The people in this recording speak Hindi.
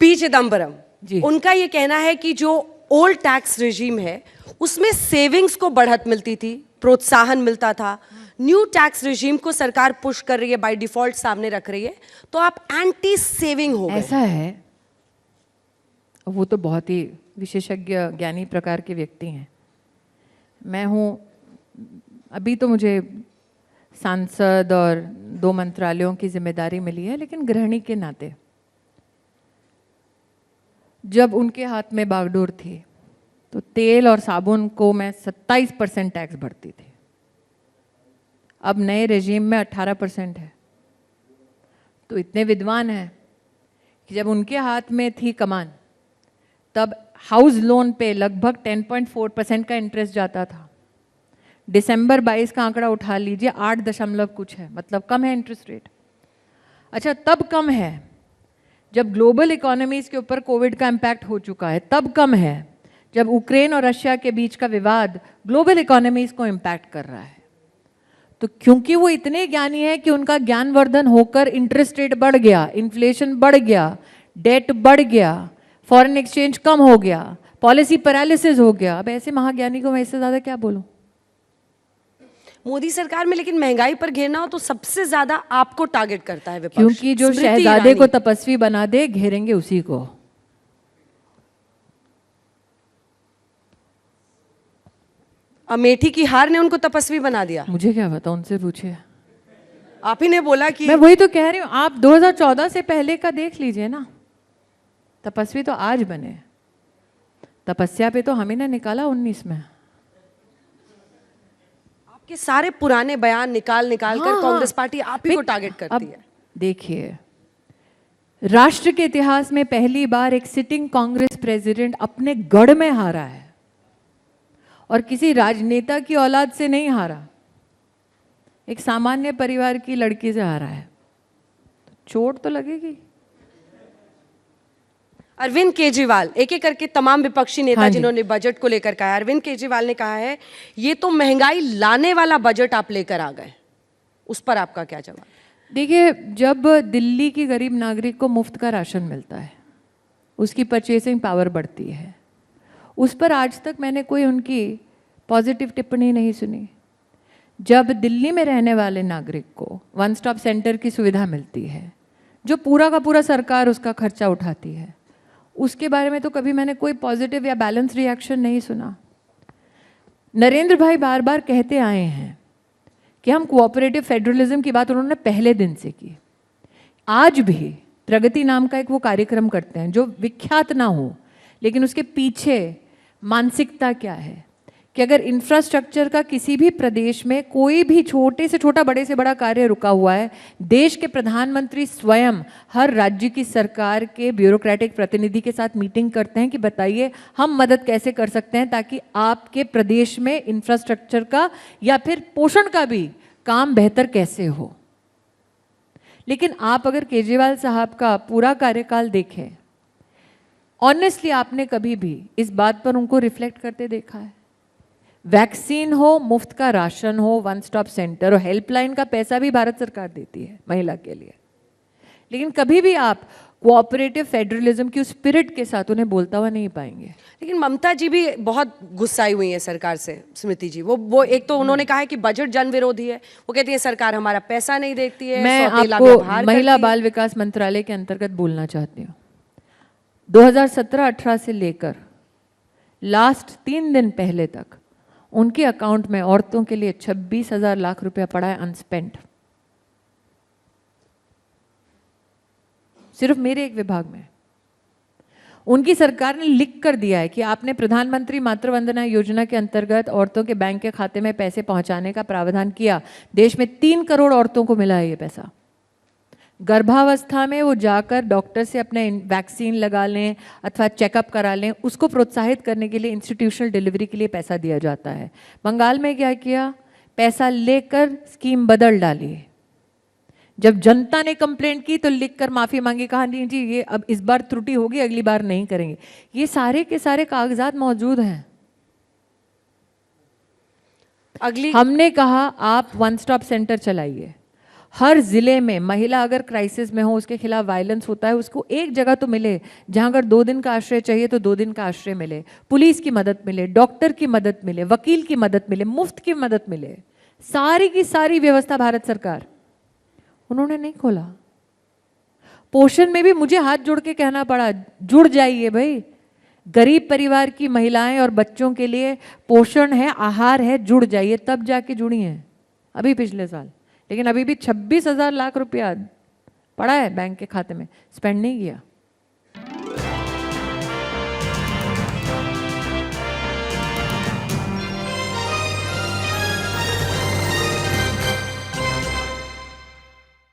पी चिदम्बरम जी। उनका ये कहना है कि जो ओल्ड टैक्स रेजिम है उसमें सेविंग्स को बढ़त मिलती थी, प्रोत्साहन मिलता था। न्यू टैक्स रेजिम को सरकार पुश कर रही है, बाय डिफॉल्ट सामने रख रही है, तो आप एंटी सेविंग हो गए। ऐसा है, वो तो बहुत ही विशेषज्ञ ज्ञानी प्रकार के व्यक्ति हैं। मैं हूँ, अभी तो मुझे सांसद और 2 मंत्रालयों की जिम्मेदारी मिली है, लेकिन गृहिणी के नाते जब उनके हाथ में बागडोर थी तो तेल और साबुन को मैं 27% टैक्स भरती थी। अब नए रेजिम में 18% है। तो इतने विद्वान हैं कि जब उनके हाथ में थी कमान तब हाउस लोन पे लगभग 10.4% का इंटरेस्ट जाता था। दिसंबर 22 का आंकड़ा उठा लीजिए, 8 दशमलव कुछ है, मतलब कम है इंटरेस्ट रेट। अच्छा, तब कम है जब ग्लोबल इकोनॉमीज के ऊपर कोविड का इम्पैक्ट हो चुका है, तब कम है जब यूक्रेन और रशिया के बीच का विवाद ग्लोबल इकोनॉमीज को इम्पैक्ट कर रहा है। तो क्योंकि वो इतने ज्ञानी है कि उनका ज्ञानवर्धन होकर इंटरेस्ट रेट बढ़ गया, इन्फ्लेशन बढ़ गया, डेट बढ़ गया, फॉरेन एक्सचेंज कम हो गया, पॉलिसी पैरालिसिस हो गया। अब ऐसे महाज्ञानी को मैं इससे ज्यादा क्या बोलूं। मोदी सरकार में लेकिन महंगाई पर घेरना हो तो सबसे ज्यादा आपको टारगेट करता है विपक्ष। क्योंकि जो स्मृति शहजादे ईरानी को तपस्वी बना दे, घेरेंगे उसी को। अमेठी की हार ने उनको तपस्वी बना दिया। मुझे क्या पता, उनसे पूछिए। आप ही ने बोला कि मैं वही तो कह रही हूँ, आप 2014 से पहले का देख लीजिए ना। तपस्वी तो आज बने, तपस्या पे तो हम ही ने निकाला 19 में। आपके सारे पुराने बयान निकाल निकाल कर हाँ, कांग्रेस पार्टी आप ही को टारगेट करती अब है। देखिए, राष्ट्र के इतिहास में पहली बार एक सिटिंग कांग्रेस प्रेसिडेंट अपने गढ़ में हारा है और किसी राजनेता की औलाद से नहीं हारा, एक सामान्य परिवार की लड़की से हारा है। चोट तो लगेगी। अरविंद केजरीवाल, एक एक करके तमाम विपक्षी नेता हाँ जी। जिन्होंने बजट को लेकर कहा है, अरविंद केजरीवाल ने कहा है ये तो महंगाई लाने वाला बजट आप लेकर आ गए। उस पर आपका क्या जवाब? देखिए, जब दिल्ली की गरीब नागरिक को मुफ्त का राशन मिलता है, उसकी परचेसिंग पावर बढ़ती है, उस पर आज तक मैंने कोई उनकी पॉजिटिव टिप्पणी नहीं सुनी। जब दिल्ली में रहने वाले नागरिक को वन स्टॉप सेंटर की सुविधा मिलती है, जो पूरा का पूरा सरकार उसका खर्चा उठाती है, उसके बारे में तो कभी मैंने कोई पॉजिटिव या बैलेंस रिएक्शन नहीं सुना। नरेंद्र भाई बार बार कहते आए हैं कि हम कोऑपरेटिव फेडरलिज्म की बात उन्होंने पहले दिन से की। आज भी प्रगति नाम का एक वो कार्यक्रम करते हैं जो विख्यात ना हो, लेकिन उसके पीछे मानसिकता क्या है कि अगर इंफ्रास्ट्रक्चर का किसी भी प्रदेश में कोई भी छोटे से छोटा, बड़े से बड़ा कार्य रुका हुआ है, देश के प्रधानमंत्री स्वयं हर राज्य की सरकार के ब्यूरोक्रेटिक प्रतिनिधि के साथ मीटिंग करते हैं कि बताइए हम मदद कैसे कर सकते हैं ताकि आपके प्रदेश में इंफ्रास्ट्रक्चर का या फिर पोषण का भी काम बेहतर कैसे हो। लेकिन आप अगर केजरीवाल साहब का पूरा कार्यकाल देखें, ऑनेस्टली आपने कभी भी इस बात पर उनको रिफ्लेक्ट करते देखा है? वैक्सीन हो, मुफ्त का राशन हो, वन स्टॉप सेंटर और हेल्पलाइन का पैसा भी भारत सरकार देती है महिला के लिए, लेकिन कभी भी आप कोऑपरेटिव फेडरलिज्म की उस स्पिरिट के साथ उन्हें बोलता हुआ नहीं पाएंगे। लेकिन ममता जी भी बहुत गुस्साई हुई है सरकार से। स्मृति जी, वो एक तो उन्होंने कहा है कि बजट जन विरोधी है, वो कहती है सरकार हमारा पैसा नहीं देखती है। मैं सौतेला आपको व्यवहार महिला करती है। बाल विकास मंत्रालय के अंतर्गत बोलना चाहती हूँ। 2017-18 से लेकर लास्ट 3 दिन पहले तक उनके अकाउंट में औरतों के लिए 26,000 लाख रुपया पड़ा है अनस्पेंट, सिर्फ मेरे एक विभाग में। उनकी सरकार ने लिख कर दिया है कि आपने प्रधानमंत्री मातृ वंदना योजना के अंतर्गत औरतों के बैंक के खाते में पैसे पहुंचाने का प्रावधान किया। देश में 3 करोड़ औरतों को मिला है ये पैसा। गर्भावस्था में वो जाकर डॉक्टर से अपने वैक्सीन लगा लें अथवा चेकअप करा लें, उसको प्रोत्साहित करने के लिए इंस्टीट्यूशनल डिलीवरी के लिए पैसा दिया जाता है। बंगाल में क्या किया, पैसा लेकर स्कीम बदल डाली। जब जनता ने कंप्लेंट की तो लिखकर माफी मांगी, कहा नहीं जी ये अब इस बार त्रुटि होगी, अगली बार नहीं करेंगे। ये सारे के सारे कागजात मौजूद हैं। हमने कहा आप वन स्टॉप सेंटर चलाइए, हर जिले में महिला अगर क्राइसिस में हो, उसके खिलाफ वायलेंस होता है, उसको एक जगह तो मिले जहां अगर 2 दिन का आश्रय चाहिए तो 2 दिन का आश्रय मिले, पुलिस की मदद मिले, डॉक्टर की मदद मिले, वकील की मदद मिले, मुफ्त की मदद मिले, सारी की सारी व्यवस्था भारत सरकार, उन्होंने नहीं खोला। पोषण में भी मुझे हाथ जोड़ के कहना पड़ा, जुड़ जाइए भाई, गरीब परिवार की महिलाएं और बच्चों के लिए पोषण है, आहार है, जुड़ जाइए, तब जाके जुड़ी हैं अभी पिछले साल। लेकिन अभी भी 26,000 लाख रुपया पड़ा है बैंक के खाते में, स्पेंड नहीं किया।